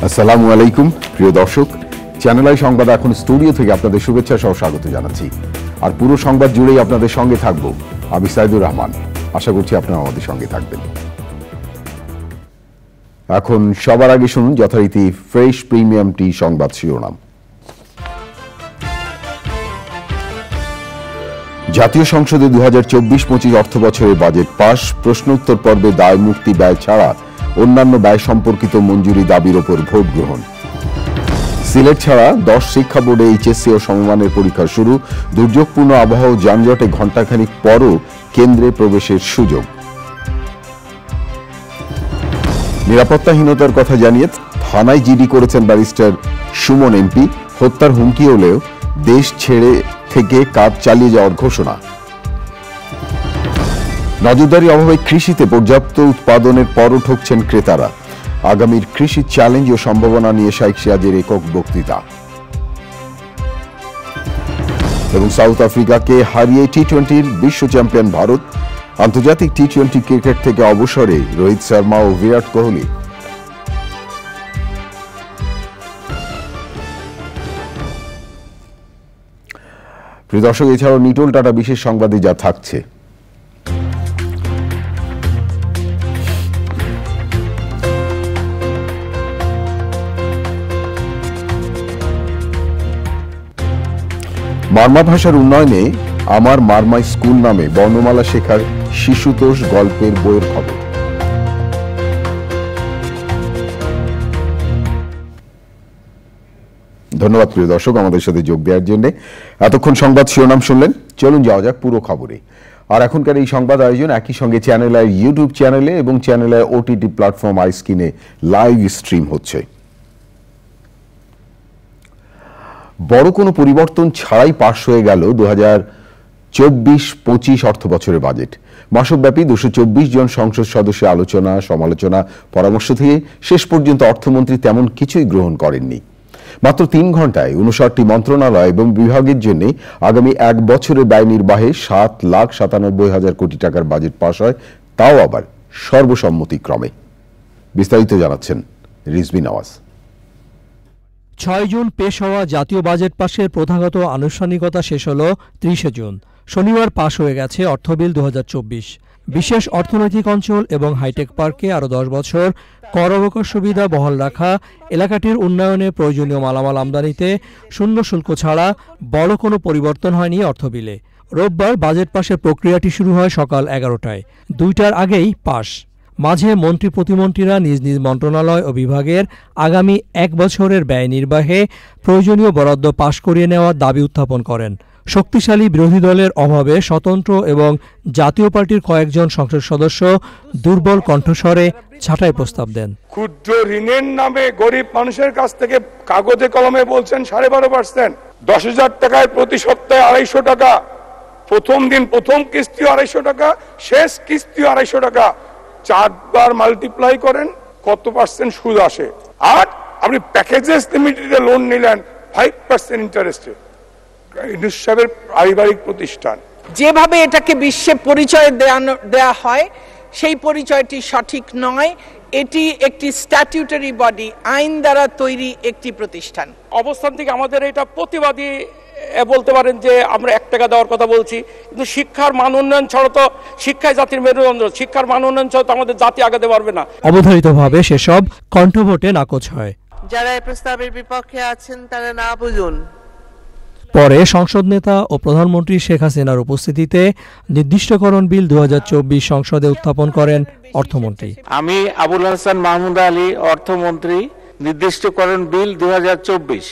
আসসালামু আলাইকুম প্রিয় দর্শক, চ্যানেল আই সংবাদ এখন স্টুডিও থেকে আপনাদের শুভেচ্ছা সহ স্বাগত জানাচ্ছি। আর পুরো সংবাদ জুড়েই আপনাদের সঙ্গে থাকবো আমি সাইদুর রহমান। আশা করছি আপনারা আমাদের সঙ্গে থাকবেন। এখন সবার আগে শুনুন যথারীতি ফ্রেশ প্রিমিয়াম টি সংবাদ শিরোনাম। জাতীয় সংসদে 2024-25 অর্থ বছরের বাজেট পাস, প্রশ্নোত্তর পর্বে দায় মুক্তি ব্যয় ছাড়া অন্যান্য ব্যয় সম্পর্কিত মঞ্জুরি দাবির ওপর ভোট গ্রহণ। সিলেট ছাড়া 10 শিক্ষা বোর্ডে এইচএসসি ও সমমানের পরীক্ষা শুরু, দুর্যোগপূর্ণ আবহাওয়া ও যানজটে ঘণ্টাখানিক পরও কেন্দ্রে প্রবেশের সুযোগ। নিরাপত্তাহীনতার কথা জানিয়ে থানায় জিডি করেছেন ব্যারিস্টার সুমন এমপি, হত্যার হুমকি হলেও দেশ ছেড়ে থেকে কাজ চালিয়ে যাওয়ার ঘোষণা। নজরদারি অভাবে কৃষিতে পর্যাপ্ত উৎপাদনের পরও ঠকছেন ক্রেতারা, আগামীর কৃষি চ্যালেঞ্জ ও সম্ভাবনা নিয়ে শাইখ সিরাজের একক বক্তৃতা। এবং সাউথ আফ্রিকাকে হারিয়ে টি-20 বিশ্ব চ্যাম্পিয়ন ভারত, আন্তর্জাতিক টি-20 ক্রিকেট থেকে অবসরে রোহিত শর্মা ও বিরাট কোহলি। প্রিয় দর্শক, এছাড়াও নিটোল টাটা বিশেষ সংবাদে যা থাকছে। মারমা ভাষার উন্নয়নে আমার মারমা স্কুল নামে বর্ণমালা শেখার শিশুতোষ গল্পের বইয়ের খবর। ধন্যবাদ প্রিয় দর্শক আমাদের সাথে যোগ দেওয়ার জন্য। এতক্ষণ সংবাদ শিরোনাম শুনলেন, চলুন যাওয়া যাক পুরো খবরে। আর এখনকার এই সংবাদ আয়োজন একই সঙ্গে চ্যানেল আই ইউটিউব চ্যানেলে এবং channel I OTT platform I স্ক্রিনে লাইভ স্ট্রিম হচ্ছে। বড় কোনো পরিবর্তন ছাড়াই পাশ হয়ে গেল 2024-25 অর্থ বছরের বাজেট। মাসব্যাপী 224 জন সংসদ সদস্যের আলোচনা, সমালোচনা, পরামর্শ থেকে শেষ পর্যন্ত অর্থমন্ত্রী তেমন কিছুই গ্রহণ করেননি। মাত্র 3 ঘন্টায় 59টি মন্ত্রণালয় এবং বিভাগের জন্য আগামী 1 বছরের ব্যয় নির্বাহে 7,97,000 কোটি টাকার বাজেট পাশ হয়, তাও আবার সর্বসম্মতিক্রমে। বিস্তারিত জানাচ্ছেন রিজভী নওয়াজ। 6 জুন পেশ হওয়া জাতীয় বাজেট পাশের প্রথাগত আনুষ্ঠানিকতা শেষ হল 30 জুন। শনিবার পাশ হয়ে গেছে অর্থবিল 2024। বিশেষ অর্থনৈতিক অঞ্চল এবং হাইটেক পার্কে আরও 10 বছর কর অবকাশ সুবিধা বহাল রাখা, এলাকাটির উন্নয়নে প্রয়োজনীয় মালামাল আমদানিতে শূন্য শুল্ক ছাড়া বড় কোনো পরিবর্তন হয়নি অর্থবিলে। রোববার বাজেট পাশের প্রক্রিয়াটি শুরু হয় সকাল 11টায়। 2টার আগেই পাশ। মাঝে মন্ত্রী প্রতিমন্ত্রীরা নিজ নিজ মন্ত্রণালয় ও বিভাগের আগামী 1 বছরের ব্যয় নির্বাহে প্রয়োজনীয় বরাদ্দ পাশ করিয়ে নেওয়ার দাবি উত্থাপন করেন। শক্তিশালী বিরোধী দলের অভাবে স্বতন্ত্র এবং জাতীয় পার্টির কয়েকজন সংসদ সদস্য দুর্বল কণ্ঠস্বরে ছাঁটাই প্রস্তাব দেন। ক্ষুদ্র ঋণের নামে গরিব মানুষের কাছ থেকে কাগজে কলমে বলছেন 12.5%, 10,000 টাকায় প্রতি সপ্তাহে 250 টাকা, প্রথম দিন প্রথম কিস্তিও 250 টাকা, শেষ কিস্তিও 250 টাকা। 4 বার মাল্টিপ্লাই করেন কত পার্সেন্ট সুদ আসে। আর আপনি প্যাকেজেস লিমিটেডে লোন নিলেন 5% ইন্টারেস্টে। ইউনুস সাহেবের পারিবারিক প্রতিষ্ঠান যেভাবে এটাকে বিশ্বে পরিচয় দেয়া হয় সেই পরিচয়টি সঠিক নয়। এটি একটি স্ট্যাটিউটারি বডি, আইন দ্বারা তৈরি একটি প্রতিষ্ঠান। অবস্থান থেকে আমাদের এটা প্রতিবাদী বলতে পারেন যে আমরা 1 টাকা দেওয়ার কথা বলছি, কিন্তু শিক্ষার মান উন্নয়ন ছাড়া তো, শিক্ষায় জাতির মেরুদণ্ড, শিক্ষার মান উন্নয়ন ছাড়া তো আমাদের জাতি আগাতে পারবে না। অবধারিতভাবে সেসব কণ্ঠভোটে নাকচ হয়। যারা এই প্রস্তাবের বিপক্ষে আছেন তারা না বুঝুন। পরে সংসদ নেতা ও প্রধানমন্ত্রী শেখ হাসিনার উপস্থিতিতে নির্দিষ্টকরণ বিল 2024 সংসদে উত্থাপন করেন অর্থমন্ত্রী। আমি আবুল হাসান মাহমুদ আলী, অর্থমন্ত্রী, নির্দিষ্টকরণ বিল 2024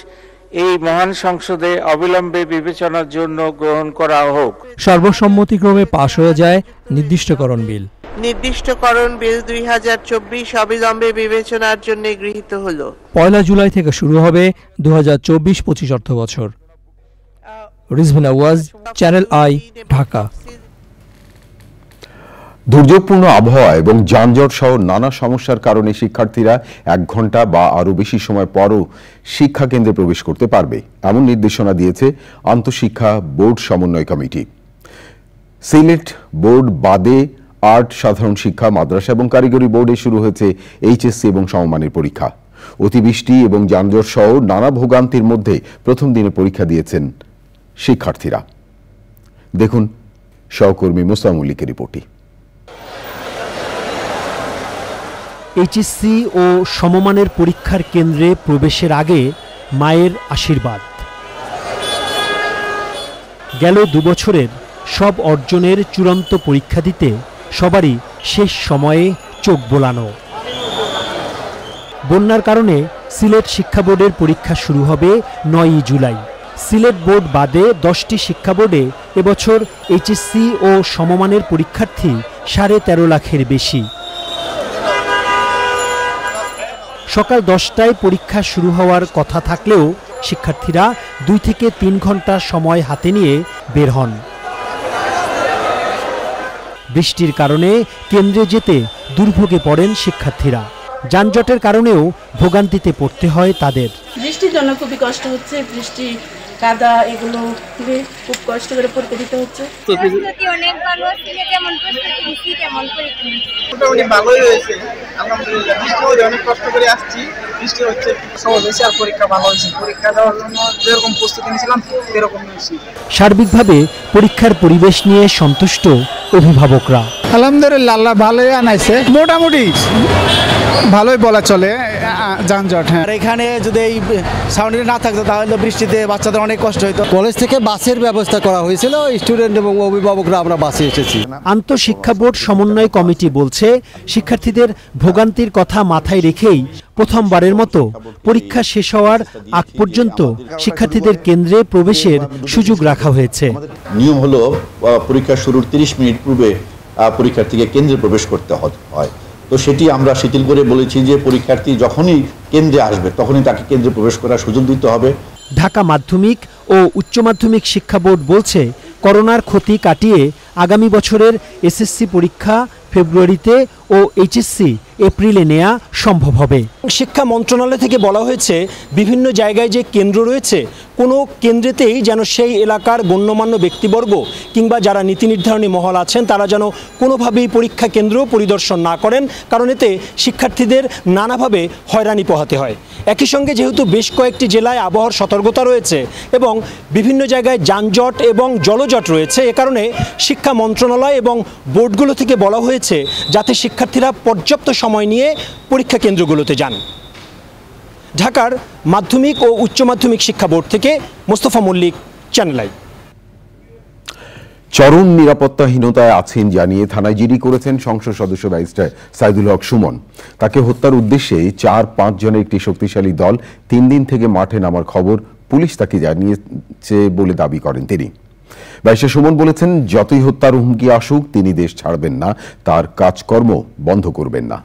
এই মহান সংসদে অবিলম্বে বিবেচনার জন্য গ্রহণ করা হোক। সর্বসম্মতিক্রমে পাশ হয়ে যায় নির্দিষ্টকরণ বিল। নির্দিষ্টকরণ বিল 2024 অবিলম্বে বিবেচনার জন্য গৃহীত হলো। 1 জুলাই থেকে শুরু হবে 2024-25 অর্থ বছর। Rizvi Nawaz, channel I, Dhaka. দুর্যোগপূর্ণ আবহাওয়া এবং যানজট সহ নানা সমস্যার কারণে শিক্ষার্থীরা 1 ঘন্টা বা আরও বেশি সময় পরও শিক্ষা কেন্দ্রে প্রবেশ করতে পারবে, এমন নির্দেশনা দিয়েছে আন্তঃশিক্ষা বোর্ড সমন্বয় কমিটি। সিলেট বোর্ড বাদে আর্ট, সাধারণ শিক্ষা, মাদ্রাসা এবং কারিগরি বোর্ডে শুরু হয়েছে এইচএসসি এবং সমমানের পরীক্ষা। অতিবৃষ্টি এবং যানজট সহ নানা ভোগান্তির মধ্যে প্রথম দিনে পরীক্ষা দিয়েছেন শিক্ষার্থীরা। দেখুন সহকর্মী মোস্তফা মল্লিকের রিপোর্টে। এইচএসসি ও সমমানের পরীক্ষার কেন্দ্রে প্রবেশের আগে মায়ের আশীর্বাদ। গেল 2 বছরের সব অর্জনের চূড়ান্ত পরীক্ষা দিতে সবারই শেষ সময়ে চোখ বোলানো। বন্যার কারণে সিলেট শিক্ষা বোর্ডের পরীক্ষা শুরু হবে 9 জুলাই। সিলেট বোর্ড বাদে 10টি শিক্ষা বোর্ডে এবছর এইচএসসি ও সমমানের পরীক্ষার্থী 13.5 লাখের বেশি। সকাল 10টায় পরীক্ষা শুরু হওয়ার কথা থাকলেও শিক্ষার্থীরা 2 থেকে 3 ঘন্টা সময় হাতে নিয়ে বের হন। বৃষ্টির কারণে কেন্দ্রে যেতে দুর্ভোগে পড়েন শিক্ষার্থীরা। যানজটের কারণেও ভোগান্তিতে পড়তে হয় তাদের। বৃষ্টির জন্য খুবই কষ্ট হচ্ছে, বৃষ্টি কাদা এগুলো খুব কষ্ট করে পরীক্ষা দিতে হচ্ছে। অনেক ভালো ছিল, যেমন প্রস্তুতি নিচ্ছি তেমন পরীক্ষা মোটামুটি ভালোই হয়েছে। আলহামদুলিল্লাহ, বৃষ্টি হয়ে অনেক কষ্ট করে আসছি, বৃষ্টি হচ্ছে সহজ হয়েছে আর পরীক্ষা ভালো হয়েছে। পরীক্ষা দেওয়ার জন্য যেরকম প্রস্তুতি নিয়েছিলাম সেরকম হয়েছে। সার্বিকভাবে পরীক্ষার পরিবেশ নিয়ে সন্তুষ্ট অভিভাবকরা। আলহামদুলিল্লাহ, আল্লাহ ভালোই আনাইছে, মোটামুটি ভালোই বলা চলে। যানজট, হ্যাঁ, এখানে যদি এই সাউন্ড না থাকতো তাহলে বৃষ্টিতে বাচ্চাদের অনেক কষ্ট হতো। কলেজ থেকে বাসের ব্যবস্থা করা হয়েছিল, স্টুডেন্ট এবং অভিভাবকরা আমরা বাসে এসেছি। আন্তঃশিক্ষা বোর্ড সমন্বয় কমিটি বলছে, শিক্ষার্থীদের ভোগান্তির কথা মাথায় রেখেই প্রথমবারের মতো পরীক্ষা শেষ হওয়ার আগ পর্যন্ত শিক্ষার্থীদের কেন্দ্রে প্রবেশের সুযোগ রাখা হয়েছে। নিয়ম হলো পরীক্ষা শুরুর 30 মিনিট পূর্বে পরীক্ষার্থীকে কেন্দ্রে প্রবেশ করতে হয়। তো সেটি আমরা শিথিল করে বলেছি যে পরীক্ষার্থী যখনই কেন্দ্রে আসবে তখনই তাকে কেন্দ্রে প্রবেশ করার সুযোগ দিতে হবে। ঢাকা মাধ্যমিক ও উচ্চ মাধ্যমিক শিক্ষা বোর্ড বলছে, করোনার ক্ষতি কাটিয়ে আগামী বছরের এসএসসি পরীক্ষা ফেব্রুয়ারিতে ও এইচএসসি এপ্রিলে নেওয়া সম্ভব হবে। শিক্ষা মন্ত্রণালয় থেকে বলা হয়েছে, বিভিন্ন জায়গায় যে কেন্দ্র রয়েছে কোনো কেন্দ্রেতেই যেন সেই এলাকার গণ্যমান্য ব্যক্তিবর্গ কিংবা যারা নীতি নির্ধারণী মহল আছেন তারা যেন কোনোভাবেই পরীক্ষা কেন্দ্র পরিদর্শন না করেন, কারণ এতে শিক্ষার্থীদের নানাভাবে হয়রানি পোহাতে হয়। একই সঙ্গে যেহেতু বেশ কয়েকটি জেলায় আবহাওয়ার সতর্কতা রয়েছে এবং বিভিন্ন জায়গায় যানজট এবং জলজট রয়েছে, এ কারণে শিক্ষা মন্ত্রণালয় এবং বোর্ডগুলো থেকে বলা হয়েছে যাতে শিক্ষার্থীরা পর্যাপ্ত সময় নিয়ে পরীক্ষা কেন্দ্রগুলোতে যান। ঢাকার মাধ্যমিক ও উচ্চ মাধ্যমিক শিক্ষা বোর্ড থেকে মোস্তফা মল্লিক, চ্যানেল আই। চরম নিরাপত্তাহীনতায় আছেন জানিয়ে থানায় জিডি করেছেন সংসদ সদস্য ব্যারিস্টার সাইদুল হক সুমন। তাকে হত্যার উদ্দেশ্যে 4-5 জনের একটি শক্তিশালী দল 3 দিন থেকে মাঠে নামার খবর পুলিশ তাকে জানিয়েছে বলে দাবি করেন তিনি। ব্যারিস্টার সুমন বলেছেন, যতই হত্যার হুমকি আসুক তিনি দেশ ছাড়বেন না, তার কাজকর্ম বন্ধ করবেন না।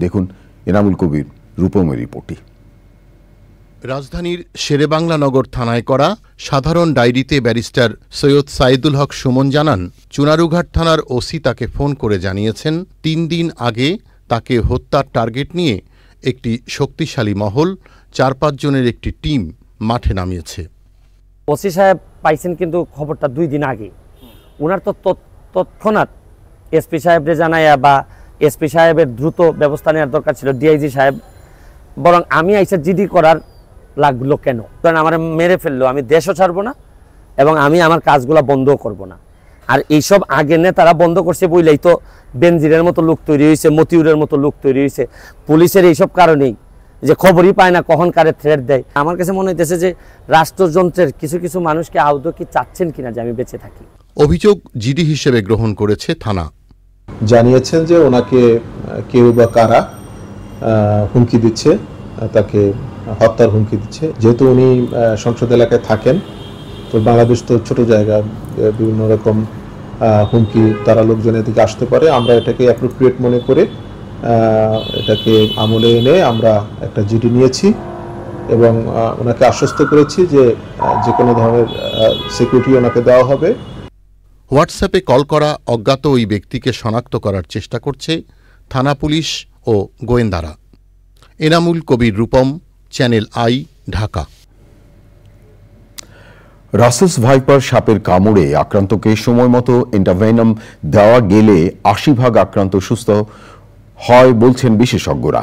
দেখুন এনামুল কবির রূপমের রিপোর্টটি। রাজধানীর শেরেবাংলা নগর থানায় করা সাধারণ ডায়েরিতে ব্যারিস্টার সৈয়দ সাইদুল হক সুমন জানান, চুনারুঘাট থানার ওসি তাকে ফোন করে জানিয়েছেন 3 দিন আগে তাকে হত্যার টার্গেট নিয়ে একটি শক্তিশালী মহল 4-5 জনের একটি টিম মাঠে নামিয়েছে। ওসি সাহেব পাইছেন কিন্তু খবরটা 2 দিন আগে। ওনার তো তৎক্ষণাৎ এসপি সাহেবরে জানাইয়া বা এসপি সাহেবের দ্রুত ব্যবস্থা নেওয়ার দরকার ছিল, ডিআইজি সাহেব। বরং আমি আইসা জিডি করার লাগলো কেন? কারণ আমার মেরে ফেললো, আমি দেশও ছাড়বো না এবং আমি আমার কাজগুলা বন্ধও করব না। আর এইসব আগে নেতারা বন্ধ করছে বইলেই তো বেনজিরের মতো লোক তৈরি হয়েছে, মতিউরের মতো লোক তৈরি হয়েছে। পুলিশের এইসব কারণেই যে খবরই পায় না কখন কারে থ্রেট দেয়। আমার কাছে মনে হইতেছে যে রাষ্ট্রযন্ত্রের কিছু কিছু মানুষকে আদৌ কি চাচ্ছেন কিনা যে আমি বেঁচে থাকি। অভিযোগ জিডি হিসেবে গ্রহণ করেছে থানা। জানিয়েছেন যে ওনাকে কেউ বা কারা হুমকি দিচ্ছে, তাকে হত্যার হুমকি দিচ্ছে। যেহেতু উনি সংসদ এলাকায় থাকেন, তো বাংলাদেশ তো ছোট জায়গা, বিভিন্ন রকম হুমকি তারা লোকজন এদিকে আসতে পারে। আমরা এটাকে অ্যাপ্রোপ্রিয়েট মনে করে এটাকে আমলে এনে আমরা একটা জিডি নিয়েছি এবং ওনাকে আশ্বস্ত করেছি যে যে কোনো ধরনের সিকিউরিটি ওনাকে দেওয়া হবে। হোয়াটসঅ্যাপে কল করা অজ্ঞাত ওই ব্যক্তিকে শনাক্ত করার চেষ্টা করছে থানা পুলিশ ও গোয়েন্দারা। Enamul Kabir Rupam, channel I, Dhaka. Russell's viper সাপের কামড়ে আক্রান্তকে সময় মতো এন্টাভেনম দেওয়া গেলে 80% আক্রান্ত সুস্থ হয় বলছেন বিশেষজ্ঞরা।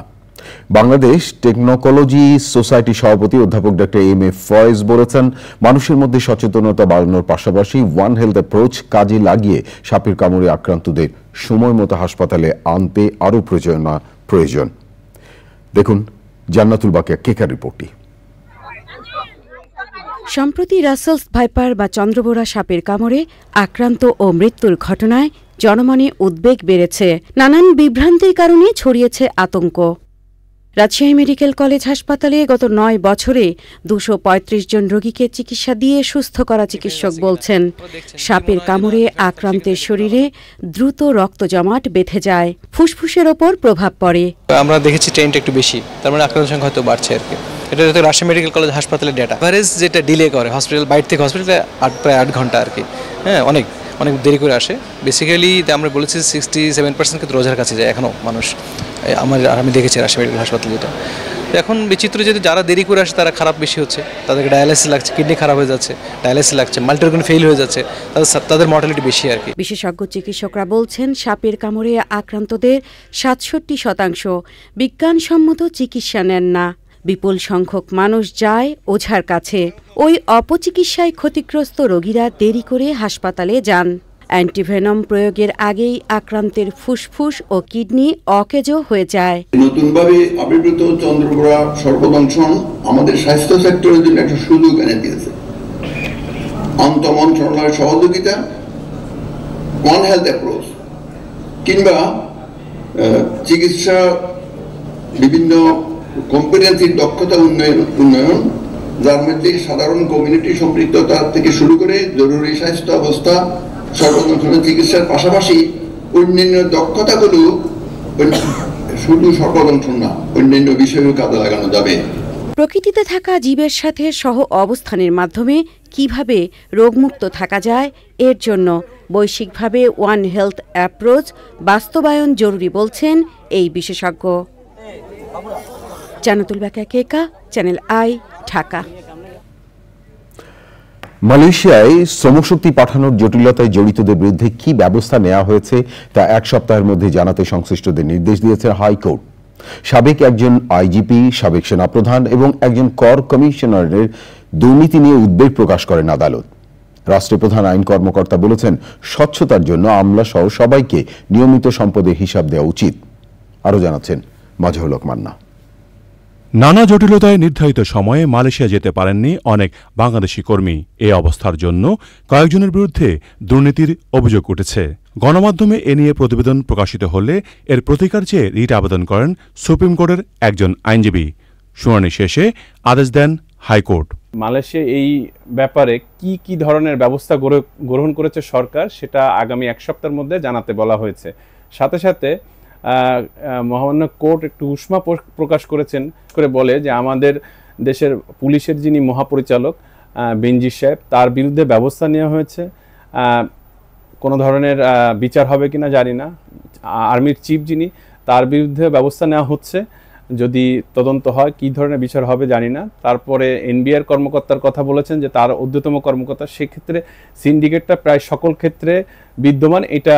বাংলাদেশ টেকনোলজি সোসাইটি সভাপতি অধ্যাপক ডক্টর এম এ ফয়েজ বলেছেন, মানুষের মধ্যে সচেতনতা বাড়ানোর পাশাপাশি ওয়ান হেলথ অ্যাপ্রোচ কাজে লাগিয়ে সাপের কামড়ে আক্রান্তদের সময় মতো হাসপাতালে আনতে আরও প্রয়োজন। দেখুন জান্নাতুল বাকিয়া কেকার রিপোর্টটি। সম্প্রতি রাসেলস ভাইপার বা চন্দ্রবোরা সাপের কামড়ে আক্রান্ত ও মৃত্যুর ঘটনায় জনমনে উদ্বেগ বেড়েছে। নানান বিভ্রান্তির কারণে ছড়িয়েছে আতঙ্ক। রাজশাহী মেডিকেল কলেজ হাসপাতালে গত ৯ বছরে ২৩৫ জন রোগীকে চিকিৎসা দিয়ে সুস্থ করা চিকিৎসক বলছেন, সাপের কামড়ে আক্রান্তের শরীরে দ্রুত রক্ত জমাট বেঁধে যায়, ফুসফুসের ওপর প্রভাব পড়ে। আমরা দেখেছি ট্রেনটা একটু বেশি, তার মানে আক্রান্তের সংখ্যা হয়তো বাড়ছে আর কি। এটা হয়তো রাজশাহী মেডিকেল কলেজ হাসপাতালের ডেটা। এভারেজ যেটা ডিলে করে হসপিটাল, বাইরে থেকে হসপিটালে প্রায় ৮ ঘন্টা আর কি। হ্যাঁ, অনেক দেরি করে আসে। বেসিক্যালি আমরা বলেছি 67% ক্ষেত্রে রোজার কাছে যায় এখনও মানুষ। আমি দেখেছি রাজশাহী মেডিকেল হাসপাতাল যেটা। এখন বিচিত্র যেটা যারা দেরি করে আসে তারা খারাপ বেশি হচ্ছে, তাদেরকে ডায়ালাইসিস লাগছে, কিডনি খারাপ হয়ে যাচ্ছে, ডায়ালাইসিস লাগছে, মাল্টিঅর্গান ফেল হয়ে যাচ্ছে, তাদের মর্টালিটি বেশি আর কি। বিশেষজ্ঞ চিকিৎসকরা বলছেন, সাপের কামড়ে আক্রান্তদের 67% বিজ্ঞানসম্মত চিকিৎসা নেন না। বিপুল সংখ্যক মানুষ যায় ওঝার কাছে। ওই অপচিকিৎসায় ক্ষতিগ্রস্ত রোগীরা দেরি করে হাসপাতালে যান। অ্যান্টিভেনম প্রয়োগের আগেই আক্রান্তের ফুসফুস ও কিডনি অকেজো হয়ে যায়। নতুনভাবে আবির্ভূত চন্দ্রবোরা সর্পদংশন আমাদের স্বাস্থ্য সেক্টরের জন্য একটা সুযোগ এনে দিয়েছে। আন্তঃমন্ত্রণালয়ের সহযোগিতা, ওয়ান হেলথ অ্যাপ্রোচ কিংবা চিকিৎসা বিভিন্ন কম্পিটেন্সির দক্ষতা উন্নয়ন, যার মধ্যে সাধারণ কমিউনিটি সম্পৃক্ততা থেকে শুরু করে জরুরি স্বাস্থ্য অবস্থা সর্বদংশনের চিকিৎসার পাশাপাশি অন্যান্য দক্ষতাগুলো শুধু সর্বদংশন না, অন্যান্য বিষয়েও কাজে লাগানো যাবে। প্রকৃতিতে থাকা জীবের সাথে সহ অবস্থানের মাধ্যমে কিভাবে রোগমুক্ত থাকা যায়, এর জন্য বৈশ্বিকভাবে ওয়ান হেলথ অ্যাপ্রোচ বাস্তবায়ন জরুরি বলছেন এই বিশেষজ্ঞ। জান্নাতুল বাকিয়া কেকা, চ্যানেল আই, ঢাকা। মালয়েশিয়ায় শ্রমশক্তি পাঠানোর জটিলতায় জড়িতদের বিরুদ্ধে কি ব্যবস্থা নেওয়া হয়েছে তা 1 সপ্তাহের মধ্যে জানাতে সংশ্লিষ্টদের নির্দেশ দিয়েছে হাইকোর্ট। সাবেক একজন আইজিপি, সাবেক সেনাপ্রধান এবং একজন কর কমিশনারের দুর্নীতি নিয়ে উদ্বেগ প্রকাশ করেন আদালত। রাষ্ট্রের প্রধান আইন কর্মকর্তা বলেছেন, স্বচ্ছতার জন্য আমলা সহ সবাইকে নিয়মিত সম্পদের হিসাব দেওয়া উচিত। আরও জানাচ্ছেন মাজহুল হক মান্না। নানা জটিলতায় নির্ধারিত সময়ে মালয়েশিয়া যেতে পারেননি অনেক বাংলাদেশি কর্মী। এ অবস্থার জন্য কয়েকজনের বিরুদ্ধে দুর্নীতির অভিযোগ উঠেছে। গণমাধ্যমে এ নিয়ে প্রতিবেদন প্রকাশিত হলে এর প্রতিকার চেয়ে রিট আবেদন করেন সুপ্রিম কোর্টের একজন আইনজীবী। শুনানি শেষে আদেশ দেন হাইকোর্ট। মালয়েশিয়া এই ব্যাপারে কি কি ধরনের ব্যবস্থা গ্রহণ করেছে সরকার, সেটা আগামী 1 সপ্তাহের মধ্যে জানাতে বলা হয়েছে। সাথে সাথে মহামান্য কোর্ট একটু উষ্মা প্রকাশ করেছেন করে বলে যে আমাদের দেশের পুলিশের যিনি মহাপরিচালক বেনজির সাহেব, তার বিরুদ্ধে ব্যবস্থা নেওয়া হয়েছে। কোনো ধরনের বিচার হবে কিনা জানি না। আর্মির চিফ যিনি, তার বিরুদ্ধে ব্যবস্থা নেওয়া হচ্ছে। যদি তদন্ত হয় কী ধরনের বিচার হবে জানি না। তারপরে এনবিআর কর্মকর্তার কথা বলেছেন যে তার ঊর্ধ্বতম কর্মকর্তা, সেক্ষেত্রে সিন্ডিকেটটা প্রায় সকল ক্ষেত্রে বিদ্যমান, এটা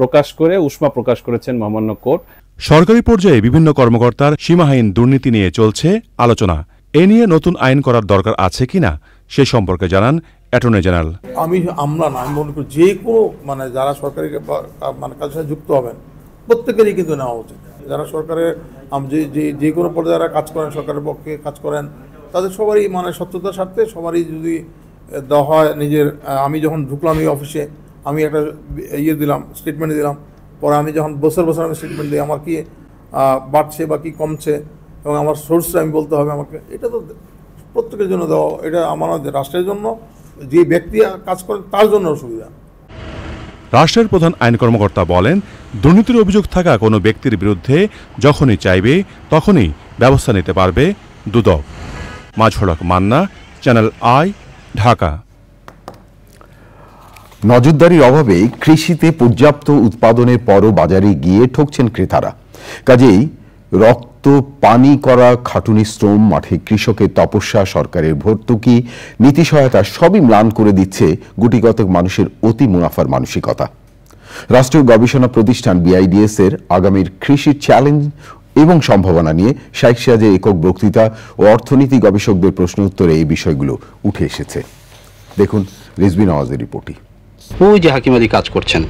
প্রকাশ করে উষ্মা প্রকাশ করেছেন মহামান্য কোর্ট। সরকারি পর্যায়ে বিভিন্ন কর্মকর্তার সীমাহীন দুর্নীতি নিয়ে চলছে আলোচনা। এ নিয়ে নতুন আইন করার দরকার আছে কিনা সে সম্পর্কে জানান অ্যাটর্নি জেনারেল। আমি মনে করি যে কোনো যারা সরকারি কাজের সাথে যুক্ত হবেন প্রত্যেকেরই কিন্তু নেওয়া উচিত। যারা সরকারের যে কোনো পর্যায়ে যারা কাজ করেন, সরকারের পক্ষে কাজ করেন, তাদের সবারই স্বচ্ছতার স্বার্থে সবারই যদি দেওয়া হয় নিজের। আমি যখন ঢুকলাম এই অফিসে, আমি একটা দিলাম, স্টেটমেন্ট দিলাম। পরে আমি যখন বছর আমি স্টেটমেন্ট দিই আমার কি বাড়ছে বা কি কমছে এবং আমার সোর্সটা আমি বলতে হবে আমাকে। এটা তো প্রত্যেকের জন্য দেওয়া, এটা আমাদের রাষ্ট্রের জন্য, যে ব্যক্তি কাজ করেন তার জন্য সুবিধা। রাষ্ট্রের প্রধান আইন কর্মকর্তা বলেন, দুর্নীতির অভিযোগ থাকা কোনো ব্যক্তির বিরুদ্ধে যখনই চাইবে তখনই ব্যবস্থা নিতে পারবে দুদক। মাজহুল হক মান্না, চ্যানেল আই, ঢাকা। নজরদারির অভাবে কৃষিতে পর্যাপ্ত উৎপাদনের পরও বাজারে গিয়ে ঠকছেন ক্রেতারা। কাজেই রক্ত পানি করা খাটুনি, শ্রম, মাঠে কৃষকের তপস্যা, সরকারের ভর্তুকি, নীতি সহায়তা সবই ম্লান করে দিচ্ছে গুটিকতক মানুষের অতি মুনাফার মানসিকতা। রাষ্ট্রীয় গবেষণা প্রতিষ্ঠান BIDS এর আগামীর কৃষির চ্যালেঞ্জ এবং সম্ভাবনা নিয়ে শাইখ সিরাজের একক বক্তৃতা ও অর্থনীতি গবেষকদের প্রশ্ন উত্তরে এই বিষয়গুলো উঠে এসেছে। দেখুন রিজভী নওয়াজের রিপোর্টটি। ওই যে হাকিম আলী কাজ করছেন।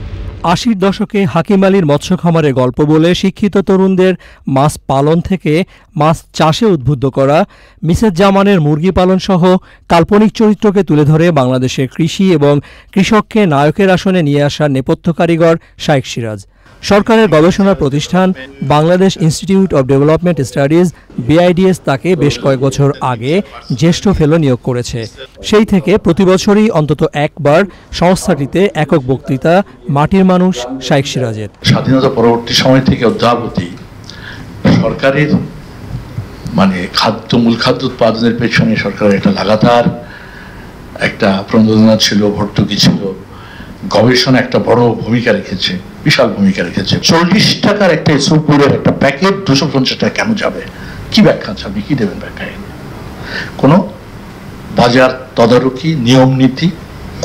৮০ দশকে হাকিম আলীর মৎস্য খামারের গল্প বলে শিক্ষিত তরুণদের মাছ পালন থেকে মাছ চাষে উদ্বুদ্ধ করা, মিসেস জামানের মুরগি পালন সহ কাল্পনিক চরিত্রকে তুলে ধরে বাংলাদেশের কৃষি এবং কৃষককে নায়কের আসনে নিয়ে আসার নেপথ্য কারিগর শাইখ সিরাজ। সরকারের গবেষণা প্রতিষ্ঠান Bangladesh institute of development studies BIDS তাকে বেশ কয়েক বছর আগে জ্যেষ্ঠ ফেলো নিয়োগ করেছে। সেই থেকে প্রতি বছরই অন্তত একবার সংস্থাটিতে একক বক্তৃতা মাটির মানুষ শাইখ সিরাজের। স্বাধীনতা পরবর্তী সময় থেকে অদ্যাবধি সরকারের মূল খাদ্য উৎপাদনের পেছনে সরকারের একটা লাগাতার একটা প্রণোদনা ছিল, ভর্তুকি ছিল, গবেষণা একটা বড় ভূমিকা রেখেছে, বিশাল ভূমিকা রেখেছে। 40 টাকার একটা এসওপুরের একটা প্যাকেট 250 টাকা কেন যাবে? কি ব্যাখ্যা আপনি কি দেবেন ব্যাখ্যায়? কোনো বাজার তদারকি, নিয়ম নীতি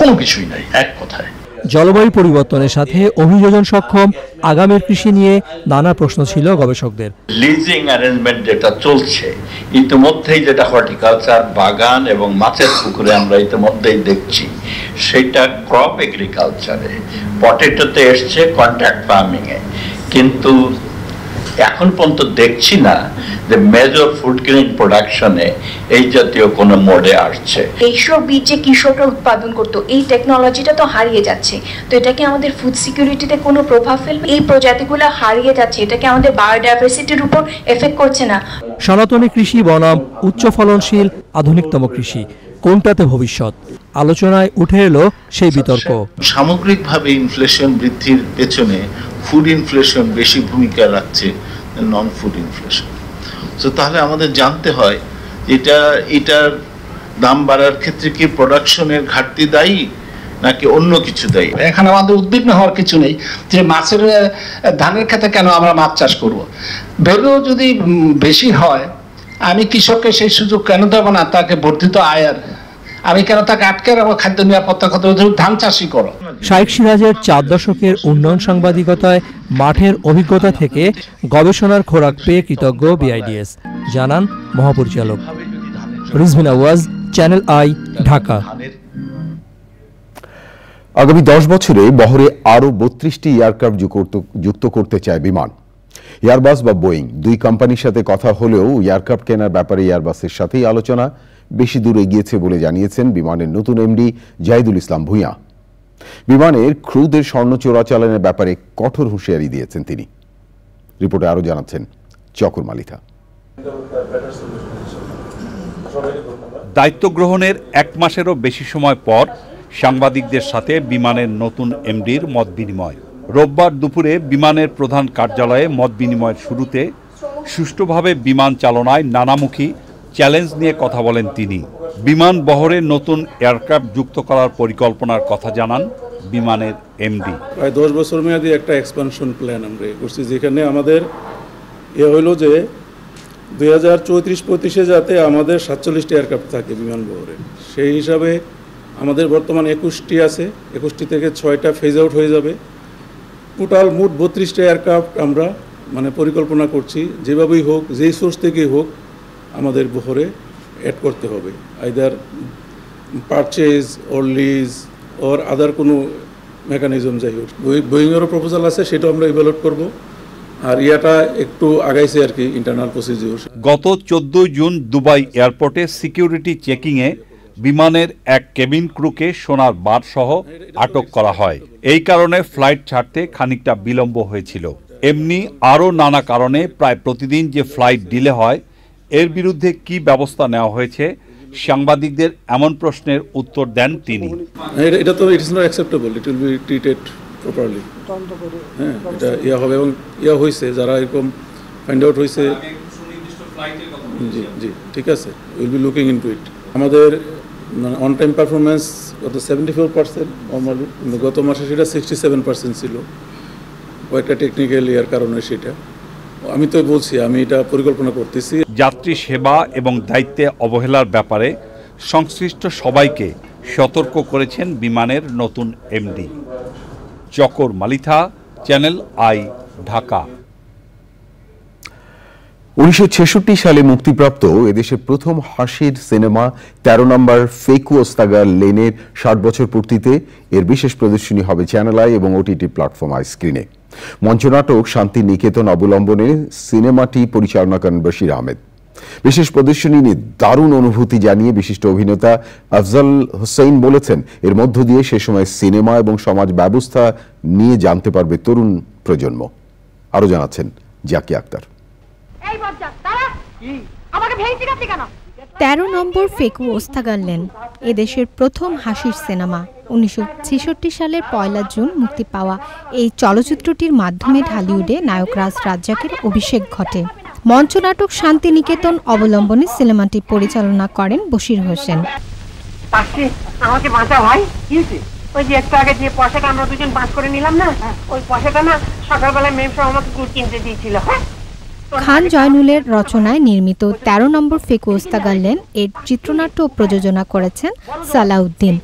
কোনো কিছুই নাই, এক কথায়। জলবায়ু পরিবর্তনের সাথে অভিযোজন সক্ষম আগামীর কৃষি নিয়ে নানা প্রশ্ন ছিল গবেষকদের। লিজিং অ্যারেঞ্জমেন্ট যেটা চলছে ইতিমধ্যেই, যেটা হর্টিকালচার, বাগান এবং মাছের পুকুরে আমরা ইতিমধ্যেই দেখছি, সেটা ক্রপ এগ্রিকালচারে, পটেটোতে এসছে, কন্ট্রাক্ট ফার্মিংয়ে, কিন্তু এখন পর্যন্ত দেখছি না যে মেজর ফুড গ্রেইন প্রোডাকশনে এই জাতীয় কোনো মোডে আসছে। এইসব বীজ যে কৃষকরা উৎপাদন করতো, এই টেকনোলজিটা তো হারিয়ে যাচ্ছে। তো এটা কি আমাদের ফুড সিকিউরিটিতে কোনো প্রভাব ফেলবে? এই প্রজাতিগুলো হারিয়ে যাচ্ছে, এটা কি আমাদের বায়োডাইভার্সিটির উপর এফেক্ট করছে না? সনাতনী কৃষি বনাম উচ্চ ফলনশীল আধুনিকতম কৃষি, কোনটাতে ভবিষ্যৎ? আলোচনায় উঠে এলো সেই বিতর্ক। সামগ্রিকভাবে ইনফ্লেশন বৃদ্ধির পেছনে ফুড ইনফ্লেশন বেশি ভূমিকা রাখছে নন ফুড ইনফ্লেশন। তো তাহলে আমাদের জানতে হয় এটার দাম বাড়ার ক্ষেত্রে কি প্রোডাকশনের ঘাটতি দায়ী নাকি অন্য কিছু দায়ী? এখানে আমাদের উদ্বিগ্ন হওয়ার কিছু নেই যে মাছের ধানের ক্ষেত্রে কেন আমরা মাছ চাষ করব। ভ্যালু যদি বেশি হয়, আমি কৃষককে সেই সুযোগ কেন দেবো না? তাকে বর্ধিত আয়ের আমি কেন তাকে আটকে রাখবো? খাদ্য নিরাপত্তার কথা ধান চাষই করো। শাইখ সিরাজের 4 দশকের উন্নয়ন সাংবাদিকতায় মাঠের অভিজ্ঞতা থেকে গবেষণার খোরাক পেয়ে কৃতজ্ঞ BIDS, জানান মহাপরিচালক। Rizvi Nawaz, channel I, Dhaka. আগামী 10 বছরে বহরে আরও 32টি এয়ারক্রাফট যুক্ত করতে চায় বিমান। এয়ারবাস বা বোয়িং দুই কোম্পানির সাথে কথা হলেও এয়ারক্রাফট কেনার ব্যাপারে এয়ারবাসের সাথেই আলোচনা বেশি দূর এগিয়েছে বলে জানিয়েছেন বিমানের নতুন MD জাহিদুল ইসলাম ভূঁইয়া। বিমানের ক্রুদের স্বর্ণ চোরাচালানের ব্যাপারে কঠোর হুঁশিয়ারি দিয়েছেন তিনি। রিপোর্টে আরও জানাচ্ছেন চকর মালিথা। দায়িত্ব গ্রহণের 1 মাসেরও বেশি সময় পর সাংবাদিকদের সাথে বিমানের নতুন MDর মত বিনিময়। রোববার দুপুরে বিমানের প্রধান কার্যালয়ে মত বিনিময়ের শুরুতে সুষ্ঠুভাবে বিমান চালনায় নানামুখী চ্যালেঞ্জ নিয়ে কথা বলেন তিনি। বিমান বহরে নতুন এয়ারক্রাফট যুক্ত করার পরিকল্পনার কথা জানান বিমানের MD। প্রায় 10 বছর মেয়াদী একটা এক্সপানশন প্ল্যান আমরা করছি, যেখানে আমাদের হইল যে 2034-35 যাতে আমাদের 47টি এয়ারক্রাফট থাকে বিমান বহরে। সেই হিসাবে আমাদের বর্তমান 21টি আছে, 21টি থেকে 6টা ফেজ আউট হয়ে যাবে। টোটাল মোট 32টা এয়ারক্রাফট আমরা পরিকল্পনা করছি, যেভাবেই হোক, যেই সোর্স থেকেই হোক আমাদের বহরে অ্যাড করতে হবে, either purchase or lease or other কোনো মেকানিজম যাই হোক। বোয়িংয়েরও প্রপোজাল আছে, সেটাও আমরা ইভ্যালুয়েট করব। আর ইয়াটা একটু আগাইছে আর কি ইন্টারনাল প্রসিডিউর। গত 14 জুন দুবাই এয়ারপোর্টে সিকিউরিটি চেকিংয়ে বিমানের এক কেবিন ক্রুকে সোনার বার সহ আটক করা হয়। এই কারণে ফ্লাইট ছাড়তে খানিকটা বিলম্ব হয়েছিল। এমনি আরও নানা কারণে প্রায় প্রতিদিন যে ফ্লাইট ডিলে হয়, এর বিরুদ্ধে কি ব্যবস্থা নেওয়া হয়েছে সাংবাদিকদের এমন প্রশ্নের উত্তর দেন তিনি। এটা তো it is not acceptable, it will be treated properly. হ্যাঁ, এটা ইয়া হবে এবং ইয়া হয়েছে, যারা এরকম ফাইন্ড আউট হয়েছে। জি জি ঠিক আছে, উইল বি লুকিং ইনটু ইট। আমাদের অন টাইম পারফরমেন্স গত 74%, গত মাসে সেটা 67% ছিল। কয়েকটা টেকনিক্যাল ইয়ার কারণে সেটা আমি তো বলছি, আমি এটা পরিকল্পনা করতেছি। যাত্রী সেবা এবং দায়িত্বে অবহেলার ব্যাপারে সংশ্লিষ্ট সবাইকে সতর্ক করেছেন বিমানের নতুন MD। Chakor Malitha, channel I, Dhaka. 1966 সালে মুক্তিপ্রাপ্ত এদেশের প্রথম হাসির সিনেমা 13 নম্বর ফেকু ওস্তাগার লেনের 60 বছর পূর্তিতে এর বিশেষ প্রদর্শনী হবে চ্যানেল আই এবং ওটিটি প্ল্যাটফর্ম আই স্ক্রিনে। মঞ্চনাটক শান্তি নিকেতন অবলম্বনে সিনেমাটি পরিচালনা করেন বশির আহমেদ। বিশেষ প্রদর্শনী নিয়ে দারুণ অনুভূতি জানিয়ে বিশিষ্ট অভিনেতা আফজাল হোসেন বলেছেন, এর মধ্য দিয়ে সে সময় সিনেমা এবং সমাজ ব্যবস্থা নিয়ে জানতে পারবে তরুণ প্রজন্ম। আরো জানাচ্ছেন জাকি আক্তার। 13 নম্বর ফেকু ওস্তাগার লেন এদেশের প্রথম হাসির সিনেমা। 1966 সালের 1 জুন মুক্তি পাওয়া এই চলচ্চিত্রটির মাধ্যমে ঢালিউডে নায়ক রাজ রাজ্জাকের অভিষেক ঘটে। মঞ্চনাটক শান্তি নিকেতন অবলম্বনে সিনেমাটি পরিচালনা করেন বশির হোসেন। আমাকে বাঁচা ভাই, কি হয়েছে? ওই যে একটু আগে যে পয়সাটা আমরা দুজন বাঁচ করে নিলাম না, ওই পয়সাটা না সকালবেলায় মেম সাহেব আমাকে গুড় কিনতে দিয়েছিল। খান জয়নুলের রচনায় নির্মিত 13 নম্বর ফেকু ওস্তাগার লেন এর চিত্রনাট্য প্রযোজনা করেছেন সালাউদ্দিন।